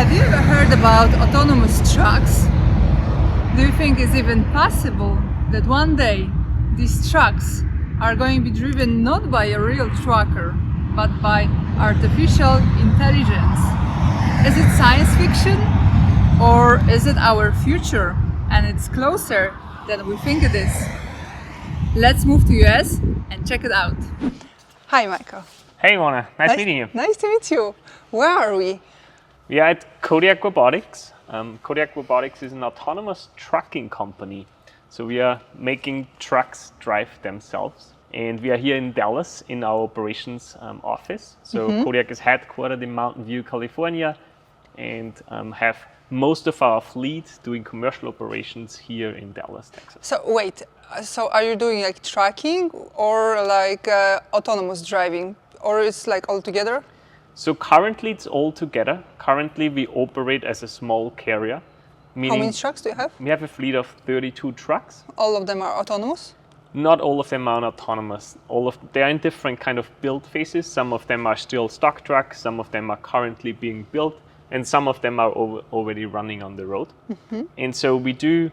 Have you ever heard about autonomous trucks? Do you think it's even possible that one day these trucks are going to be driven not by a real trucker, but by artificial intelligence? Is it science fiction or is it our future and it's closer than we think it is? Let's move to US and check it out. Hi Michael. Hey Iwona, nice meeting you. Nice to meet you. Where are we? We are at Kodiak Robotics. Kodiak Robotics is an autonomous trucking company. So we are making trucks drive themselves. And we are here in Dallas in our operations office. So Kodiak is headquartered in Mountain View, California, and have most of our fleet doing commercial operations here in Dallas, Texas. So wait, so are you doing like tracking or like autonomous driving, or it's like all together? So currently it's all together. Currently we operate as a small carrier. How many trucks do you have? We have a fleet of 32 trucks. All of them are autonomous? Not all of them are autonomous. They are in different kind of build phases. Some of them are still stock trucks, some of them are currently being built, and some of them are already running on the road. And so we do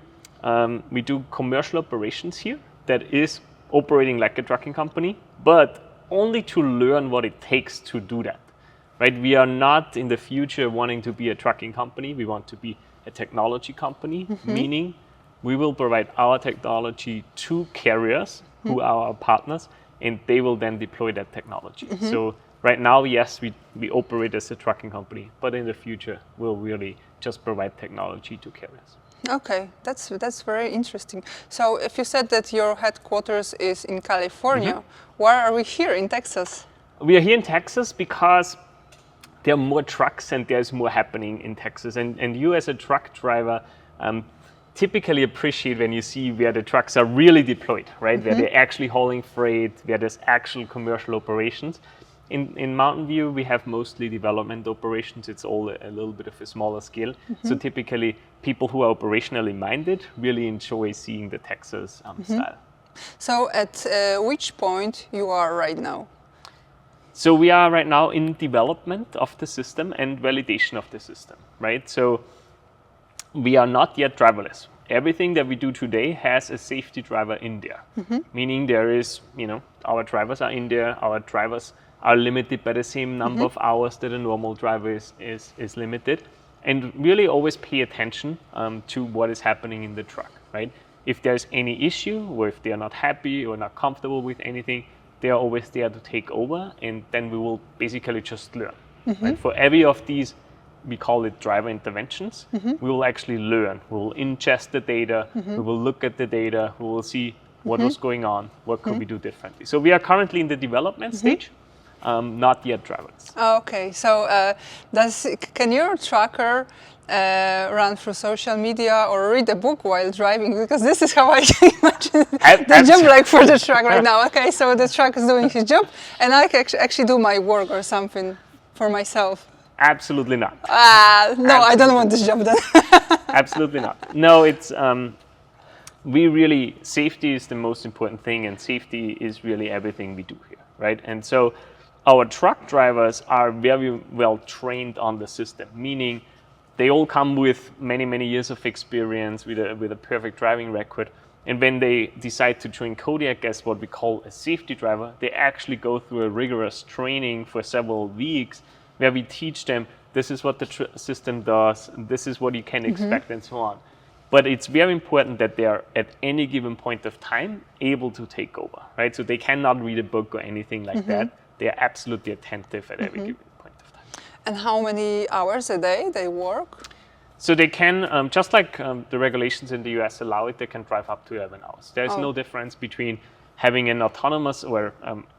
commercial operations here that is operating like a trucking company, but only to learn what it takes to do that. Right? We are not in the future wanting to be a trucking company. We want to be a technology company, meaning we will provide our technology to carriers who are our partners, and they will then deploy that technology. So right now, yes, we operate as a trucking company, but in the future, we'll really just provide technology to carriers. Okay, that's very interesting. So if you said that your headquarters is in California, why are we here in Texas? We are here in Texas because there are more trucks and there's more happening in Texas. And you as a truck driver typically appreciate when you see where the trucks are really deployed, right? Where they're actually hauling freight, where there's actual commercial operations. In Mountain View, we have mostly development operations. It's all a little bit of a smaller scale. So typically, people who are operationally minded really enjoy seeing the Texas style. So at which point you are right now? So we are right now in development of the system and validation of the system, right? So we are not yet driverless. Everything that we do today has a safety driver in there, meaning there is, our drivers are in there, our drivers are limited by the same number of hours that a normal driver is limited, and really always pay attention to what is happening in the truck, right? If there's any issue or if they are not happy or not comfortable with anything, they are always there to take over, and then we will basically just learn. Right? For every of these, we call it driver interventions, we will actually learn. We will ingest the data, we will look at the data, we will see what was going on, what could we do differently. So we are currently in the development stage, not yet driverless. Okay, so can your trucker run through social media or read a book while driving? Because this is how I can imagine the job like for the truck right now. Okay, so the truck is doing his job and I can actually do my work or something for myself. Absolutely not. No, absolutely. I don't want this job then. Absolutely not. No, it's safety is the most important thing, and safety is really everything we do here, right? And so our truck drivers are very well trained on the system, meaning they all come with many, many years of experience with a perfect driving record. And when they decide to join Kodiak as what we call a safety driver, they actually go through a rigorous training for several weeks where we teach them this is what the system does, this is what you can expect, and so on. But it's very important that they are at any given point of time able to take over, right? So they cannot read a book or anything like that. They are absolutely attentive at every given point of time. And how many hours a day they work? So they can, just like the regulations in the US allow it, they can drive up to 11 hours. There's no difference between having an autonomous or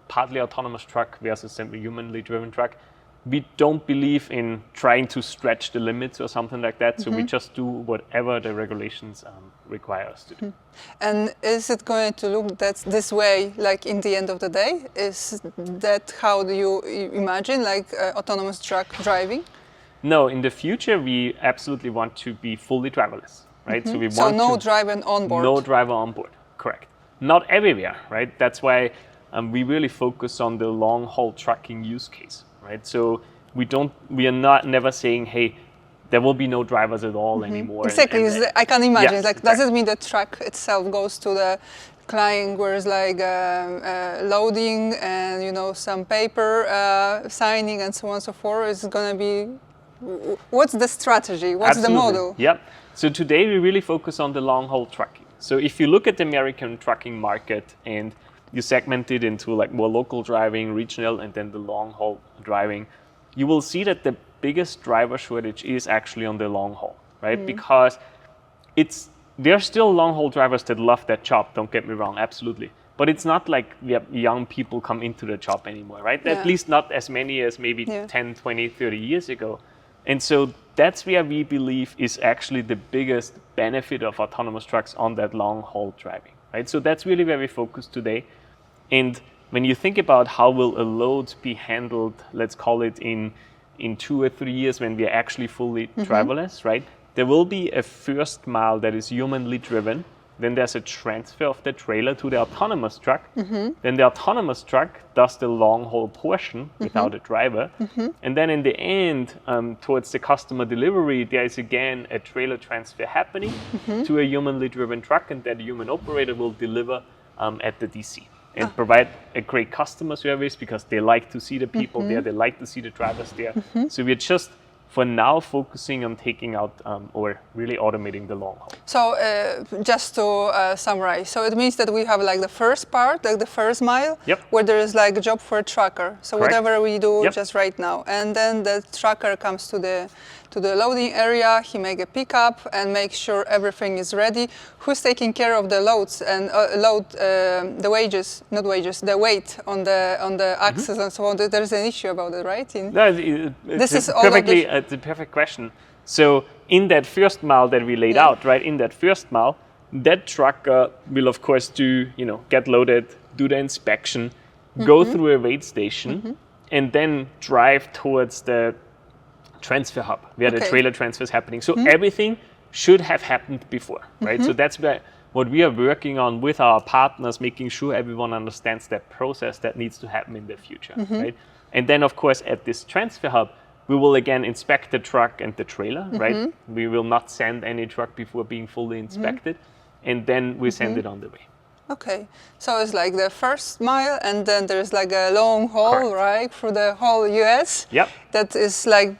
partly autonomous truck versus a humanly driven truck. We don't believe in trying to stretch the limits or something like that. So we just do whatever the regulations require us to do. And is it going to look this way, like in the end of the day? Is that how do you imagine like autonomous truck driving? No, in the future, we absolutely want to be fully driverless, right? So we want no driver on board? No driver on board, correct. Not everywhere, right? That's why we really focus on the long haul trucking use case, right? So we are never saying, hey, there will be no drivers at all anymore. Exactly, I can imagine. Yes, like, does it mean the truck itself goes to the client where it's like loading and some paper signing and so on and so forth? Is going to be, what's the strategy? What's Absolutely. the model? Yep. So today we really focus on the long haul trucking. So if you look at the American trucking market and you segment it into like more local driving, regional, and then the long haul driving, you will see that the biggest driver shortage is actually on the long haul, right? Because there are still long haul drivers that love that job, don't get me wrong, absolutely. But it's not like young people come into the job anymore, right? At least not as many as maybe 10, 20, 30 years ago. And so that's where we believe is actually the biggest benefit of autonomous trucks on that long haul driving, right? So that's really where we focus today. And when you think about how will a load be handled, let's call it in 2 or 3 years when we are actually fully driverless, right? There will be a first mile that is humanly driven. Then there's a transfer of the trailer to the autonomous truck. Then the autonomous truck does the long haul portion without a driver. And then in the end, towards the customer delivery, there is again a trailer transfer happening to a humanly driven truck, and that human operator will deliver at the DC and provide a great customer service because they like to see the people there, they like to see the drivers there. So we're just for now focusing on taking out or really automating the long haul. So just to summarize, so it means that we have like the first part, like the first mile, where there is like a job for a trucker. So whatever we do just right now, and then the trucker comes to the loading area, he make a pickup and make sure everything is ready. Who's taking care of the loads and the weight on the axis and so on? There's an issue about it, right? It's a perfect question. So in that first mile that we laid out, right? In that first mile, that trucker will of course get loaded, do the inspection, go through a weight station, and then drive towards the transfer hub where the trailer transfer is happening. So everything should have happened before, right? So that's what we are working on with our partners, making sure everyone understands that process that needs to happen in the future, right? And then of course at this transfer hub, we will again inspect the truck and the trailer, right? We will not send any truck before being fully inspected, and then we send it on the way. Okay, so it's like the first mile, and then there's like a long haul, right, through the whole US. That is like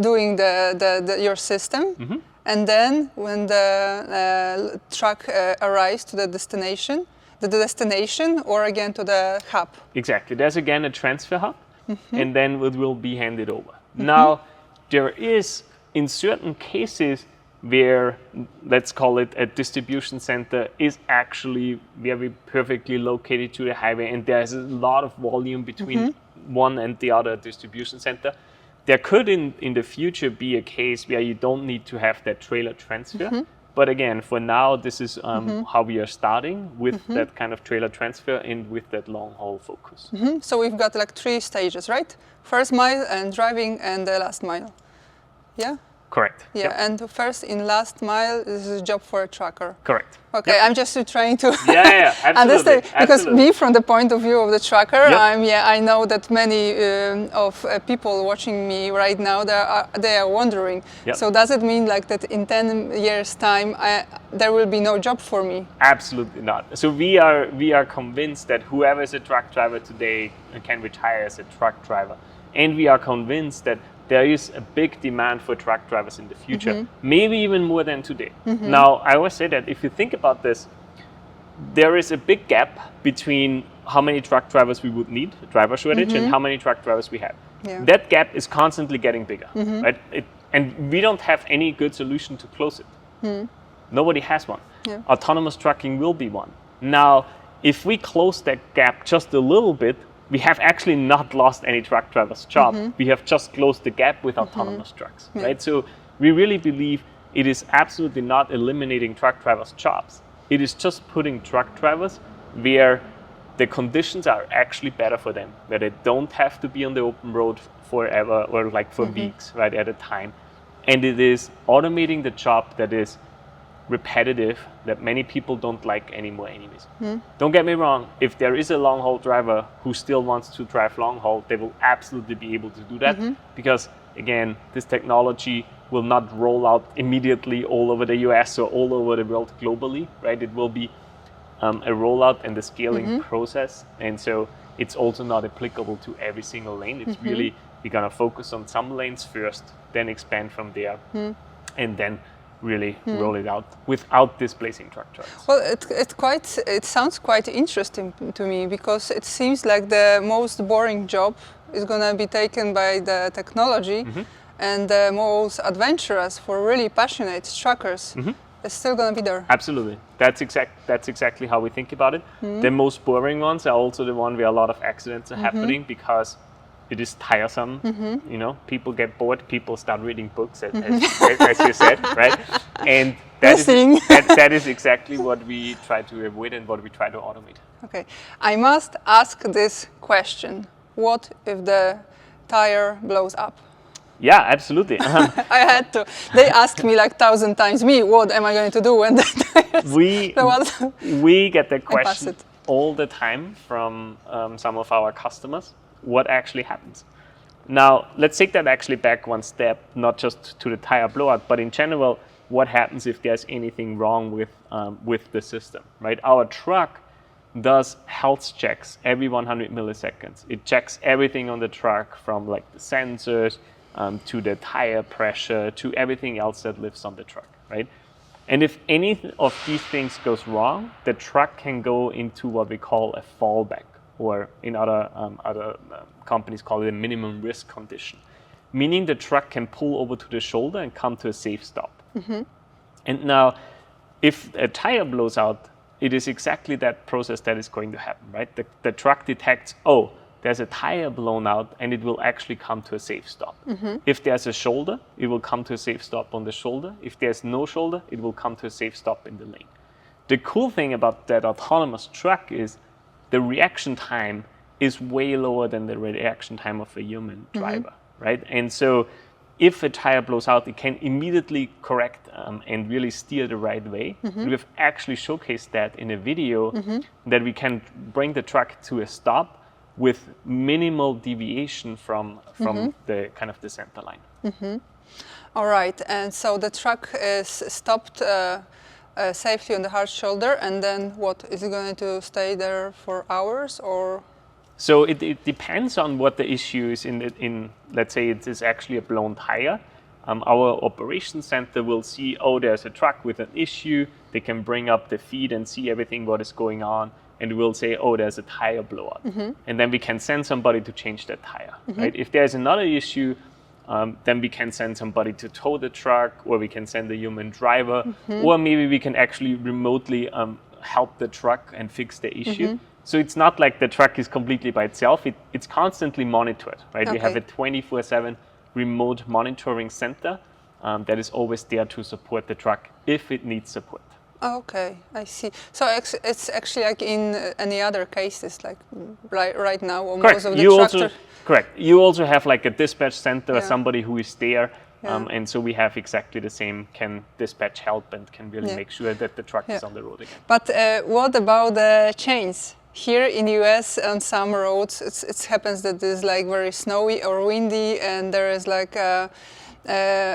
doing your system, and then when the truck arrives to the destination, or again to the hub. Exactly. There's again a transfer hub, and then it will be handed over. Now, there is in certain cases where, let's call it a distribution center, is actually very perfectly located to the highway, and there's a lot of volume between one and the other distribution center. There could in the future be a case where you don't need to have that trailer transfer. But again, for now, this is how we are starting with that kind of trailer transfer and with that long haul focus. So we've got like 3 stages, right? First mile and driving and the last mile. Yeah? Correct. Yeah, and the first in last mile is a job for a trucker. Correct. Okay, I'm just trying to absolutely. understand, because me, from the point of view of the trucker, I know that many of people watching me right now, they are wondering. So does it mean like that in 10 years' time there will be no job for me? Absolutely not. So we are convinced that whoever is a truck driver today can retire as a truck driver, and we are convinced that there is a big demand for truck drivers in the future, maybe even more than today. Now, I always say that if you think about this, there is a big gap between how many truck drivers we would need, driver shortage, and how many truck drivers we have. That gap is constantly getting bigger, right? And we don't have any good solution to close it. Nobody has one. Autonomous trucking will be one. Now, if we close that gap just a little bit, we have actually not lost any truck driver's job. We have just closed the gap with autonomous trucks, right? So we really believe it is absolutely not eliminating truck drivers' jobs. It is just putting truck drivers where the conditions are actually better for them, where they don't have to be on the open road forever or like for weeks, right, at a time. And it is automating the job that is repetitive, that many people don't like anymore anyways. Don't get me wrong, if there is a long haul driver who still wants to drive long haul, they will absolutely be able to do that, because again, this technology will not roll out immediately all over the US or all over the world globally, right? It will be a rollout and the scaling process. And so it's also not applicable to every single lane. It's really, we're gonna focus on some lanes first, then expand from there, and then really roll it out without displacing truck tracks. Well, it sounds quite interesting to me, because it seems like the most boring job is going to be taken by the technology, and the most adventurous, for really passionate truckers, is still going to be there. Absolutely, that's exactly how we think about it. The most boring ones are also the one where a lot of accidents are happening, because it is tiresome. You know, people get bored, people start reading books, as you said, right? And that is exactly what we try to avoid and what we try to automate. Okay, I must ask this question. What if the tire blows up? Yeah, absolutely. I had to. They asked me like 1,000 times, what am I going to do when the tires blow up? We get that question all the time from some of our customers. What actually happens? Now, let's take that actually back one step, not just to the tire blowout, but in general, what happens if there's anything wrong with the system, right? Our truck does health checks every 100 milliseconds. It checks everything on the truck, from like the sensors to the tire pressure to everything else that lives on the truck, right? And if any of these things goes wrong, the truck can go into what we call a fallback, or in other companies call it a minimum risk condition, meaning the truck can pull over to the shoulder and come to a safe stop. And now, if a tire blows out, it is exactly that process that is going to happen, right? The truck detects, oh, there's a tire blown out, and it will actually come to a safe stop. If there's a shoulder, it will come to a safe stop on the shoulder. If there's no shoulder, it will come to a safe stop in the lane. The cool thing about that autonomous truck is the reaction time is way lower than the reaction time of a human driver, right? And so if a tire blows out, it can immediately correct and really steer the right way. We've actually showcased that in a video, that we can bring the truck to a stop with minimal deviation from the kind of the center line. All right, and so the truck is stopped safely on the hard shoulder, and then what? Is it going to stay there for hours, or? So it depends on what the issue is. In let's say it is actually a blown tire. Our operations center will see, oh, there's a truck with an issue. They can bring up the feed and see everything what is going on, and we'll say, oh, there's a tire blowout, and then we can send somebody to change that tire. Right? If there's another issue, then we can send somebody to tow the truck, or we can send a human driver, or maybe we can actually remotely help the truck and fix the issue. So it's not like the truck is completely by itself. It's constantly monitored, right? We have a 24/7 remote monitoring center that is always there to support the truck if it needs support. Okay, I see. So it's actually like in any other cases, like right now, or most of the tractors. Correct. You also have like a dispatch center, somebody who is there, and so we have exactly the same, can dispatch help and can really make sure that the truck is on the road again. But what about the chains? Here in the US, on some roads, it happens that it's like very snowy or windy, and there is like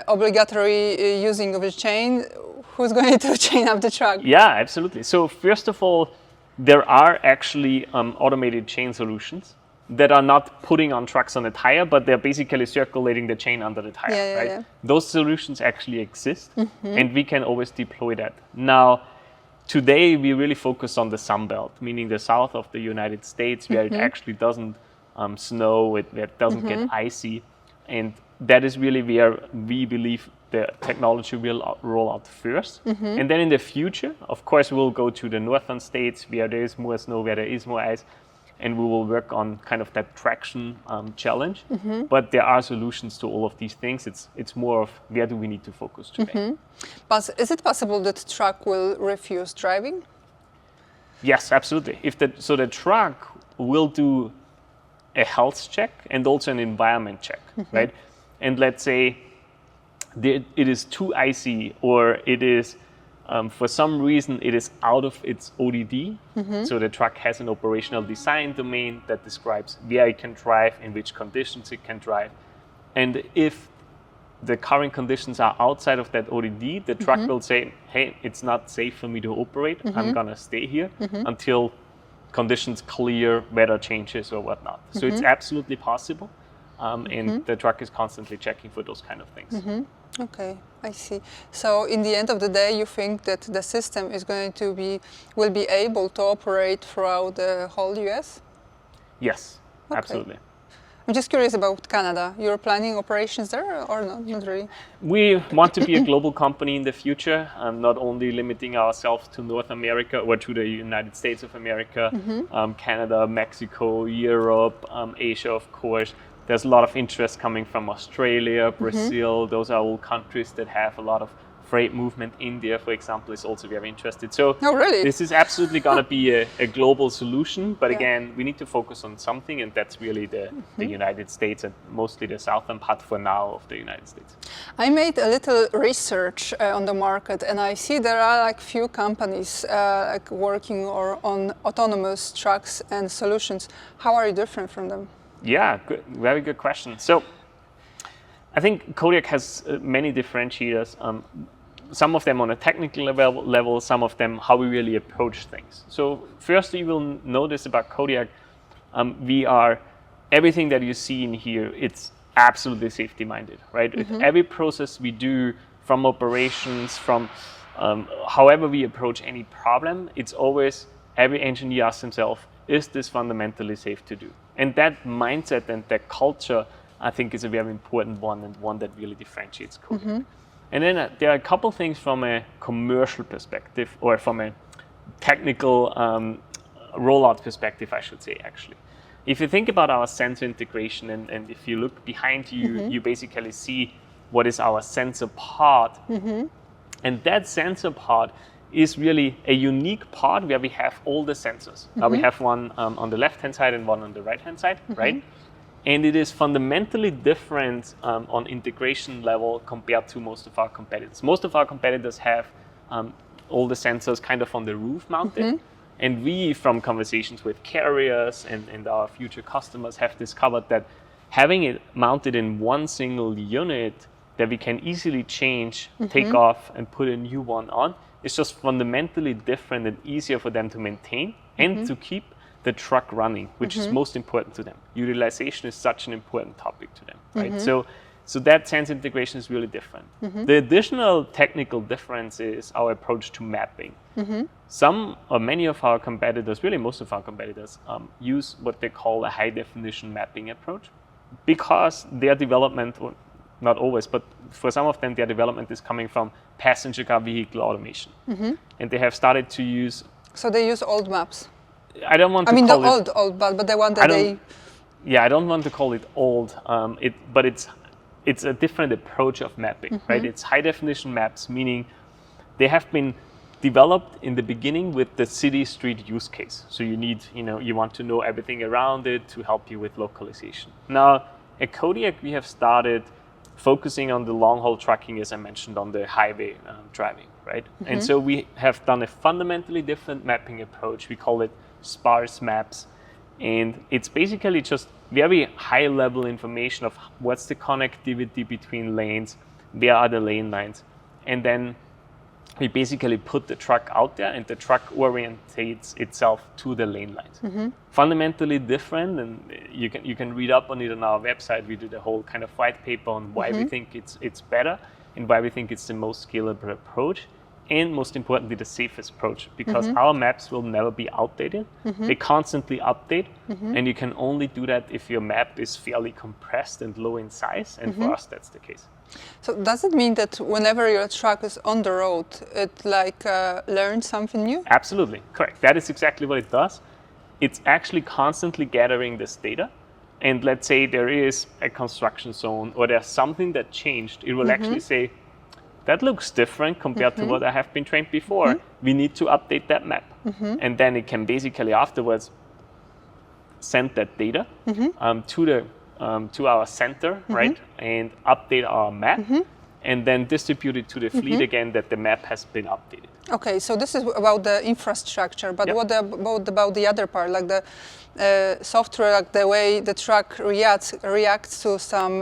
obligatory using of a chain. Who's going to chain up the truck? Yeah, absolutely. So first of all, there are actually automated chain solutions that are not putting on trucks on a tire, but they're basically circulating the chain under the tire, right? Those solutions actually exist, and we can always deploy that. Now, today we really focus on the Sun Belt, meaning the south of the United States, where it actually doesn't snow, it doesn't get icy, and that is really where we believe the technology will roll out first. And then in the future, of course, we'll go to the northern states where there is more snow, where there is more ice, and we will work on kind of that traction challenge. But there are solutions to all of these things. It's more of where do we need to focus today. But is it possible that the truck will refuse driving? Yes, absolutely. So the truck will do a health check and also an environment check, right? And let's say it is too icy, or it is for some reason it is out of its ODD. So the truck has an operational design domain that describes where it can drive, in which conditions it can drive. And if the current conditions are outside of that ODD, the truck will say, hey, it's not safe for me to operate. I'm going to stay here until conditions clear, weather changes or whatnot. So it's absolutely possible. And the truck is constantly checking for those kind of things. Okay, I see. So in the end of the day, you think that the system is will be able to operate throughout the whole US? Yes, Okay. absolutely. I'm just curious about Canada. You're planning operations there or not? Not really? We want to be a global company in the future, not only limiting ourselves to North America or to the United States of America, Canada, Mexico, Europe, Asia, of course. There's a lot of interest coming from Australia, Brazil. Those are all countries that have a lot of freight movement. India, for example, is also very interested. So this is absolutely going to be a global solution. But again, we need to focus on something, and that's really the United States and mostly the southern part for now of the United States. I made a little research on the market, and I see there are like few companies like working on autonomous trucks and solutions. How are you different from them? Yeah, good, very good question. So I think Kodiak has many differentiators. Some of them on a technical level, some of them how we really approach things. So first, you will notice about Kodiak, we are, everything that you see in here, it's absolutely safety minded, right? Every process we do, from operations, from however we approach any problem, it's always, every engineer asks himself, is this fundamentally safe to do? And that mindset and that culture, I think, is a very important one, and one that really differentiates Kodiak. And then there are a couple things from a commercial perspective, or from a technical rollout perspective, I should say, actually. If you think about our sensor integration, and if you look behind you, you basically see what is our sensor part. And that sensor part is really a unique part where we have all the sensors. We have one on the left-hand side and one on the right-hand side, right? And it is fundamentally different on integration level compared to most of our competitors. Most of our competitors have all the sensors kind of on the roof mounted. And we, from conversations with carriers and our future customers, have discovered that having it mounted in one single unit that we can easily change, take off, and put a new one on, is just fundamentally different and easier for them to maintain and to keep the truck running, which is most important to them. Utilization is such an important topic to them, right? So that sense integration is really different. The additional technical difference is our approach to mapping. Some or many of our competitors, really most of our competitors, use what they call a high definition mapping approach, because their development, or not always, but for some of them, their development is coming from passenger car vehicle automation. And they have started to use... So they use old maps? I don't want to call it... the old, but the one that they... Yeah, I don't want to call it old, but it's a different approach of mapping, right? It's high definition maps, meaning they have been developed in the beginning with the city street use case. So you need, you want to know everything around it to help you with localization. Now, at Kodiak, we have started focusing on the long-haul trucking, as I mentioned, on the highway driving, right? And so we have done a fundamentally different mapping approach. We call it sparse maps. And it's basically just very high-level information of what's the connectivity between lanes, where are the lane lines. And then we basically put the truck out there, and the truck orientates itself to the lane lines. Fundamentally different, and you can read up on it on our website. We did a whole kind of white paper on why we think it's better and why we think it's the most scalable approach, and most importantly, the safest approach, because our maps will never be outdated. They constantly update, and you can only do that if your map is fairly compressed and low in size, and for us, that's the case. So does it mean that whenever your truck is on the road, it learns something new? Absolutely, correct. That is exactly what it does. It's actually constantly gathering this data. And let's say there is a construction zone or there's something that changed, it will actually say, that looks different compared to what I have been trained before. We need to update that map. And then it can basically afterwards send that data to our center, right? And update our map. and then distribute it to the fleet again that the map has been updated. Okay, so this is about the infrastructure, but Yep. what about the other part, like the software, like the way the truck reacts to some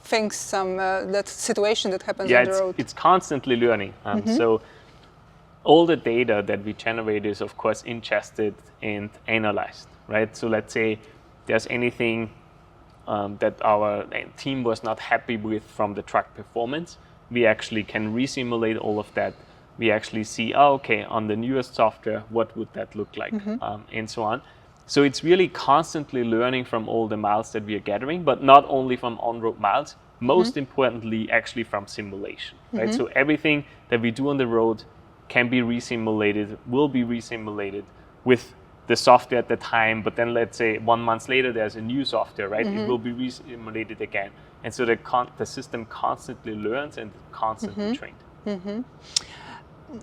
things, that situation that happens on the road? It's constantly learning. So all the data that we generate is, of course, ingested and analyzed, right? So let's say there's anything that our team was not happy with from the truck performance, we actually can resimulate all of that. We actually see, okay, on the newest software, what would that look like, and so on. So it's really constantly learning from all the miles that we are gathering, but not only from on-road miles, most importantly, actually from simulation, right? So everything that we do on the road can be resimulated, will be resimulated with the software at the time, but then let's say 1 month later, there's a new software, right? It will be resimulated again. And so the system constantly learns and constantly trained.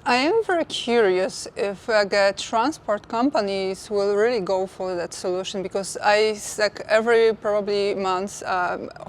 I am very curious if transport companies will really go for that solution, because every probably month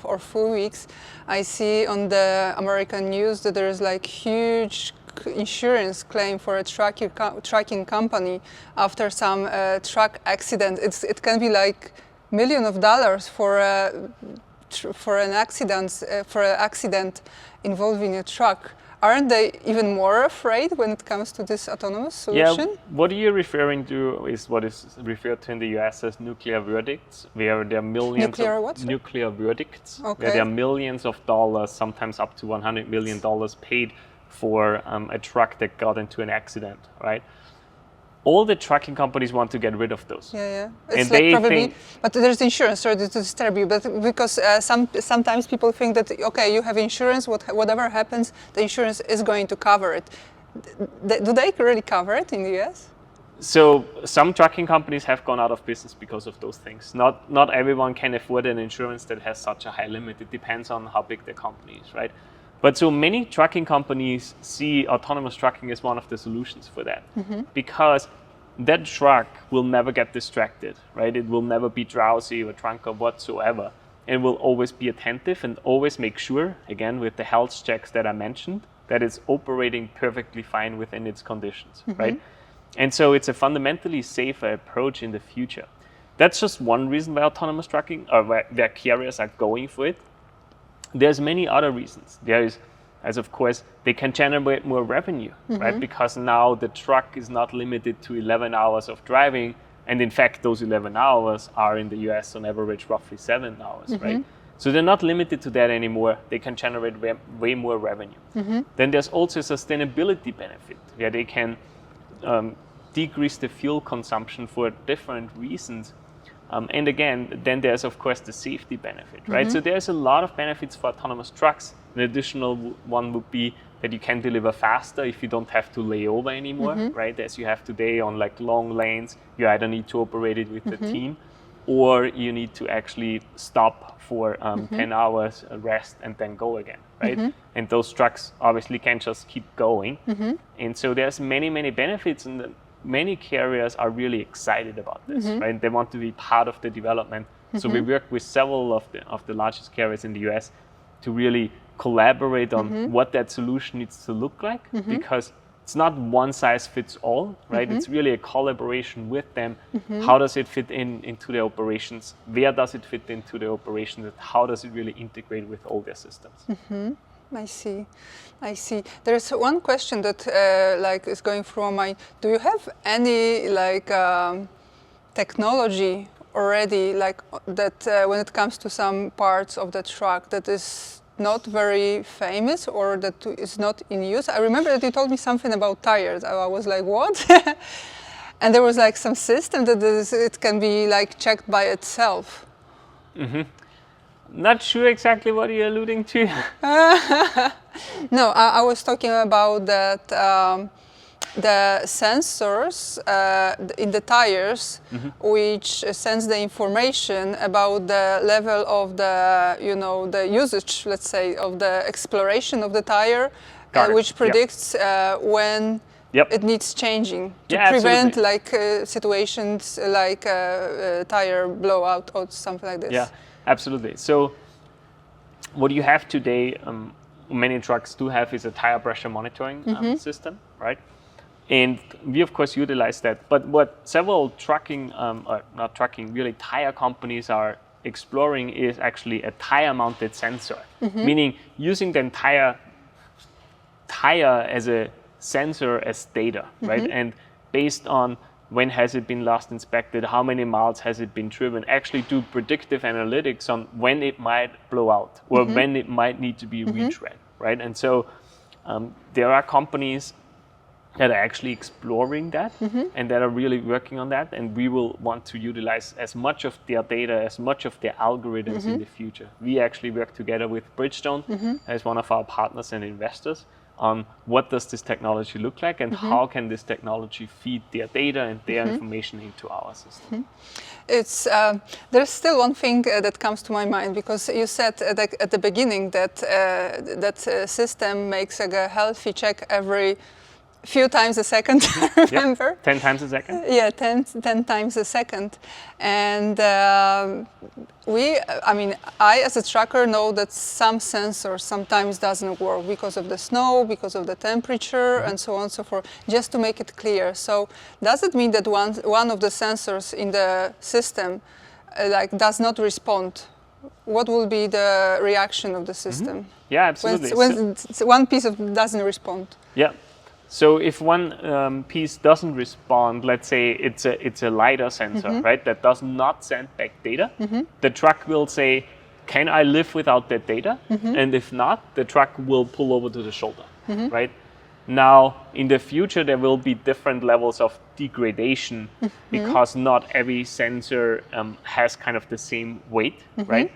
or few weeks, I see on the American news that there is like huge insurance claim for a trucking company after some truck accident. It can be like millions of dollars for an accident involving a truck. Aren't they even more afraid when it comes to this autonomous solution? Yeah, what you're referring to is what is referred to in the US as nuclear verdicts, where there are millions nuclear verdicts, where there are millions of dollars, sometimes up to $100 million paid for a truck that got into an accident, right? All the trucking companies want to get rid of those. Yeah. It's like probably, but there's insurance, sorry to disturb you, but because sometimes people think that, okay, you have insurance, whatever happens, the insurance is going to cover it. Do they really cover it in the US? So some trucking companies have gone out of business because of those things. Not everyone can afford an insurance that has such a high limit. It depends on how big the company is, right? But so many trucking companies see autonomous trucking as one of the solutions for that, because that truck will never get distracted, right? It will never be drowsy or drunk or whatsoever. It will always be attentive and always make sure, again, with the health checks that I mentioned, that it's operating perfectly fine within its conditions, right? And so it's a fundamentally safer approach in the future. That's just one reason why autonomous trucking, or where carriers are going for it. There's many other reasons. There is, as of course, they can generate more revenue, right? Because now the truck is not limited to 11 hours of driving. And in fact, those 11 hours are in the US on average roughly 7 hours, right? So they're not limited to that anymore. They can generate way more revenue. Then there's also a sustainability benefit, where they can decrease the fuel consumption for different reasons. And again, then there's of course the safety benefit, right? So there's a lot of benefits for autonomous trucks. An additional one would be that you can deliver faster if you don't have to lay over anymore, right? As you have today on like long lanes, you either need to operate it with the team, or you need to actually stop for 10 hours, rest, and then go again, right? And those trucks obviously can just keep going. And so there's many benefits, and many carriers are really excited about this, right? They want to be part of the development. So we work with several of the largest carriers in the US to really collaborate on what that solution needs to look like, because it's not one size fits all, right? It's really a collaboration with them. How does it fit into their operations? Where does it fit into their operations? And how does it really integrate with all their systems? I see. There's one question that is going through my mind. Do you have any technology already that when it comes to some parts of the truck that is not very famous or that is not in use? I remember that you told me something about tires. I was like, what? And there was some system that it can be checked by itself. Not sure exactly what you're alluding to. No, I was talking about that the sensors in the tires, which sense the information about the level of the usage, let's say, of the exploration of the tire, which predicts when it needs changing to prevent situations like tire blowout or something like this. Yeah, absolutely. So what you have today, many trucks do have is a tire pressure monitoring system, right? And we of course utilize that. But what several really tire companies are exploring is actually a tire mounted sensor, meaning using the entire tire as a sensor as data, right? And based on when has it been last inspected, how many miles has it been driven, actually do predictive analytics on when it might blow out or when it might need to be retread, right? And so there are companies that are actually exploring that and that are really working on that, and we will want to utilize as much of their data, as much of their algorithms in the future. We actually work together with Bridgestone as one of our partners and investors on what does this technology look like and how can this technology feed their data and their information into our system. It's there's still one thing that comes to my mind, because you said at the beginning that that system makes a healthy check every few times a second. Remember? Yep. 10 times a second. Yeah, 10 times a second. And I as a trucker know that some sensors sometimes doesn't work because of the snow, because of the temperature, and so on and so forth, just to make it clear. So does it mean that one of the sensors in the system does not respond? What will be the reaction of the system? Yeah, absolutely. When one piece doesn't respond? Yeah. So if one piece doesn't respond, let's say it's a LiDAR sensor, right, that does not send back data, the truck will say, can I live without that data? And if not, the truck will pull over to the shoulder, right? Now, in the future, there will be different levels of degradation because not every sensor has kind of the same weight, right?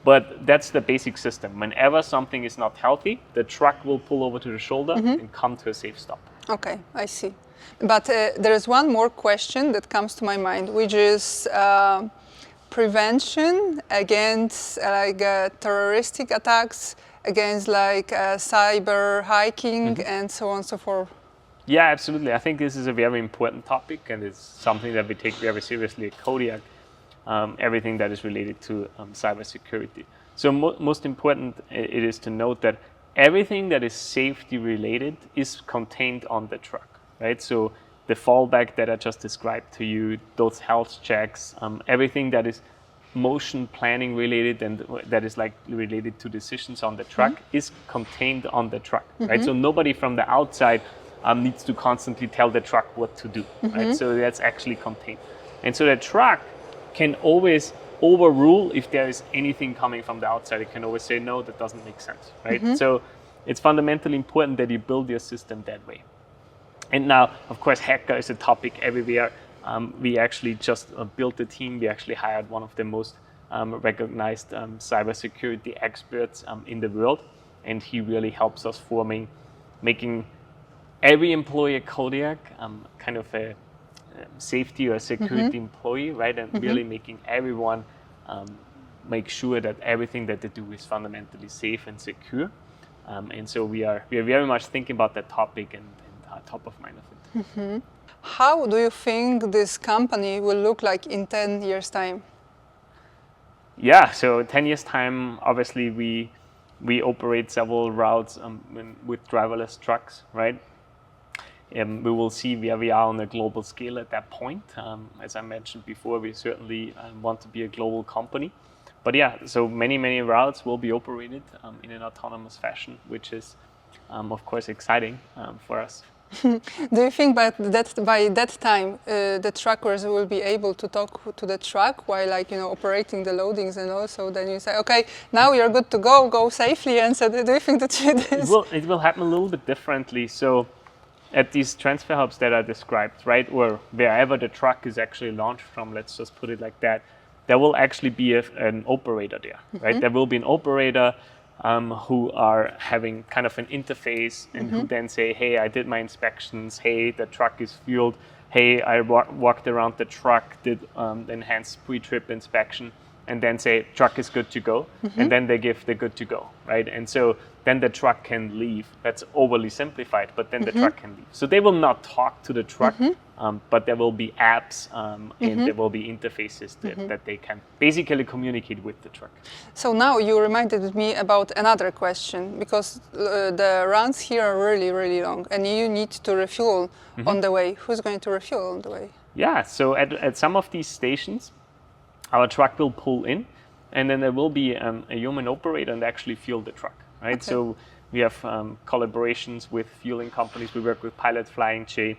But that's the basic system. Whenever something is not healthy, the truck will pull over to the shoulder and come to a safe stop. Okay, I see. But there is one more question that comes to my mind, which is prevention against terroristic attacks, against cyber hiking and so on and so forth. Yeah, absolutely. I think this is a very important topic, and it's something that we take very seriously at Kodiak. Everything that is related to cybersecurity. So most important it is to note that everything that is safety related is contained on the truck, right? So the fallback that I just described to you, those health checks, everything that is motion planning related and that is related to decisions on the truck is contained on the truck, right? So nobody from the outside needs to constantly tell the truck what to do, right? So that's actually contained. And so the truck can always overrule if there is anything coming from the outside. It can always say, no, that doesn't make sense, right? So it's fundamentally important that you build your system that way. And now, of course, hacker is a topic everywhere. We actually just built a team. We actually hired one of the most recognized cybersecurity experts in the world. And he really helps us making every employee at Kodiak kind of a safety or security employee, right? And really making everyone make sure that everything that they do is fundamentally safe and secure. And so we are very much thinking about that topic and are top of mind of it. How do you think this company will look like in 10 years' time? Yeah, so 10 years' time, obviously we operate several routes with driverless trucks, right? We will see where we are on a global scale at that point. As I mentioned before, we certainly want to be a global company. But yeah, so many routes will be operated in an autonomous fashion, which is, of course, exciting for us. Do you think by that time the truckers will be able to talk to the truck while operating the loadings, and also then you say, okay, now you're good to go safely, and so do you think that it will happen a little bit differently? So at these transfer hubs that I described, right, or wherever the truck is actually launched from, let's just put it like that, there will actually be an operator there, right? There will be an operator who are having kind of an interface and who then say, hey, I did my inspections, hey, the truck is fueled, hey, I walked around the truck, did enhanced pre-trip inspection, and then say truck is good to go, and then they give the good to go, right? And so then the truck can leave. That's overly simplified, but then the truck can leave. So they will not talk to the truck, but there will be apps and there will be interfaces that they can basically communicate with the truck. So now you reminded me about another question, because the runs here are really, really long, and you need to refuel on the way. Who's going to refuel on the way? Yeah, so at some of these stations, our truck will pull in, and then there will be a human operator and actually fuel the truck, right? Okay. So we have collaborations with fueling companies. We work with Pilot Flying J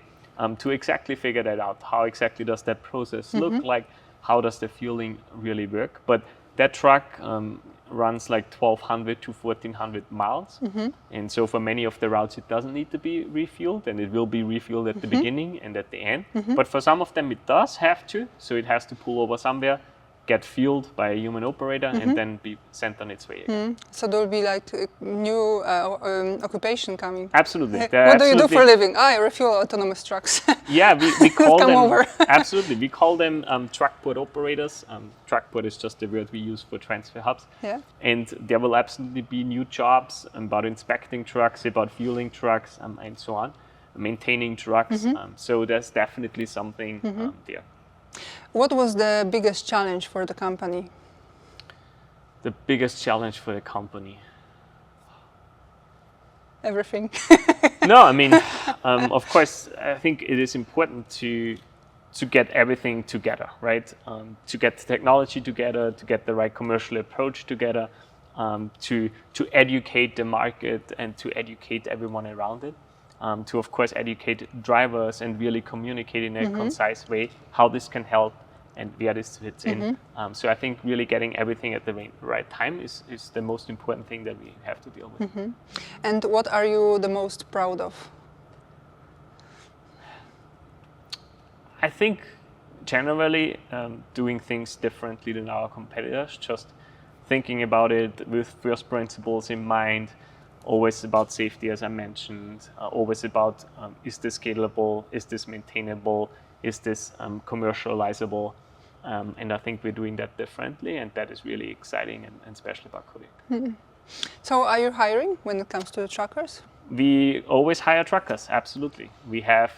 to exactly figure that out. How exactly does that process look like? How does the fueling really work? But that truck runs like 1,200 to 1,400 miles. And so for many of the routes, it doesn't need to be refueled, and it will be refueled at the beginning and at the end. But for some of them, it does have to. So it has to pull over somewhere, get fueled by a human operator, and then be sent on its way again. So there will be like a new occupation coming. Absolutely. What do you do for a living? I refuel autonomous trucks. Yeah, we call Come them over. absolutely. We call them truck port operators. Truck port is just the word we use for transfer hubs. Yeah. And there will absolutely be new jobs about inspecting trucks, about fueling trucks, and so on, maintaining trucks. So there's definitely something there. What was the biggest challenge for the company? The biggest challenge for the company. Everything. No, I mean, of course, I think it is important to get everything together, right? To get the technology together, to get the right commercial approach together, to educate the market and to educate everyone around it. To, of course, educate drivers and really communicate in a concise way how this can help and where this fits in. So I think really getting everything at the right time is the most important thing that we have to deal with. And what are you the most proud of? I think generally doing things differently than our competitors, just thinking about it with first principles in mind, always about safety, as I mentioned, always about is this scalable, is this maintainable, is this commercializable, and I think we're doing that differently, and that is really exciting and special about Kodiak. So are you hiring when it comes to the truckers? We always hire truckers, absolutely. We have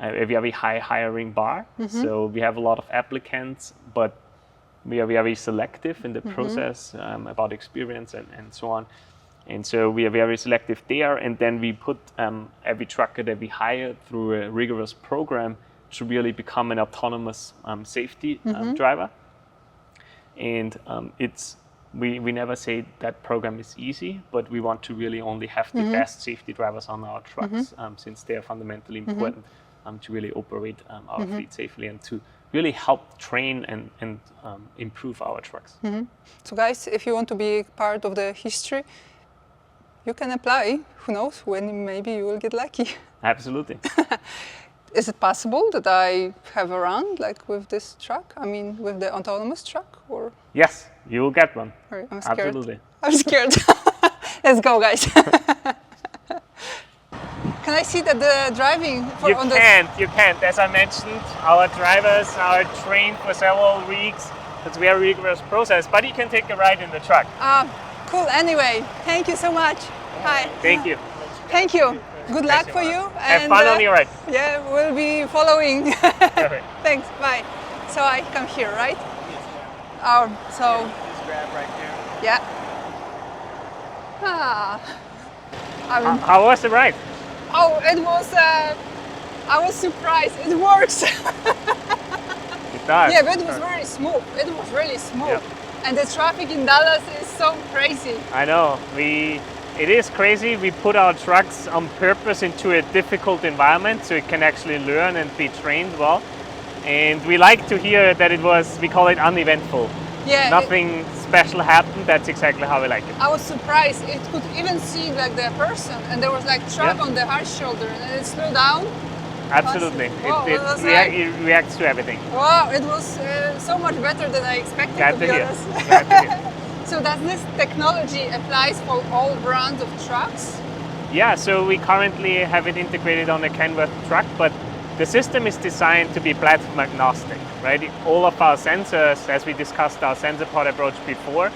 a very high hiring bar, so we have a lot of applicants, but we are very selective in the process about experience and so on. And so we are very selective there, and then we put every trucker that we hire through a rigorous program to really become an autonomous safety driver. And we never say that program is easy, but we want to really only have the best safety drivers on our trucks, since they are fundamentally important to really operate our fleet safely and to really help train and improve our trucks. So guys, if you want to be part of the history, you can apply. Who knows, when maybe you will get lucky. Absolutely. Is it possible that I have a run like with this truck? I mean, with the autonomous truck, or? Yes, you will get one. Sorry, I'm scared. Absolutely. I'm scared. Let's go, guys. Can I see that the driving? You can't. As I mentioned, our drivers are trained for several weeks. It's a very rigorous process, but you can take a ride in the truck. Cool. Anyway, thank you so much. Hi. Thank you. Thank you. Good luck for you. Have fun on your ride. Yeah, we'll be following. Perfect. Thanks. Bye. So I come here, right? Yes. So. Just grab right there. Yeah. How was the ride? Oh, it was. I was surprised. It works. It does. Yeah, but it was very smooth. It was really smooth. Yep. And the traffic in Dallas is so crazy. I know. It is crazy. We put our trucks on purpose into a difficult environment so it can actually learn and be trained well. And we like to hear that it was, we call it uneventful. Yeah. Nothing special happened. That's exactly how we like it. I was surprised. It could even see like the person, and there was like truck on the hard shoulder, and it slowed down. Absolutely. Wow, It reacts to everything. Wow, it was so much better than I expected. Glad to to be hear. honest. Glad to hear. So does this technology applies for all brands of trucks? Yeah, so we currently have it integrated on a Kenworth truck, but The system is designed to be platform agnostic, right? All of our sensors, as we discussed our sensor pod approach before,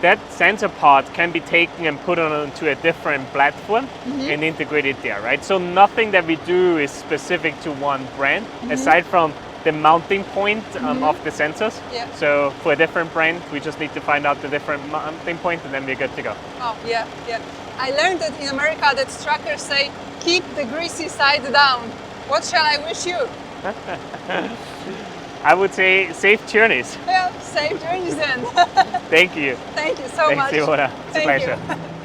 that sensor pod can be taken and put onto a different platform and integrated there, right? So nothing that we do is specific to one brand, aside from the mounting point of the sensors. Yeah. So for a different brand, we just need to find out the different mounting point and then we're good to go. Oh, yeah, yeah. I learned that in America that truckers say, keep the greasy side down. What shall I wish you? I would say safe journeys. Well, safe journeys then. Thank you. Thank you so much. Thanks, Iwona. It's a Thank pleasure. you.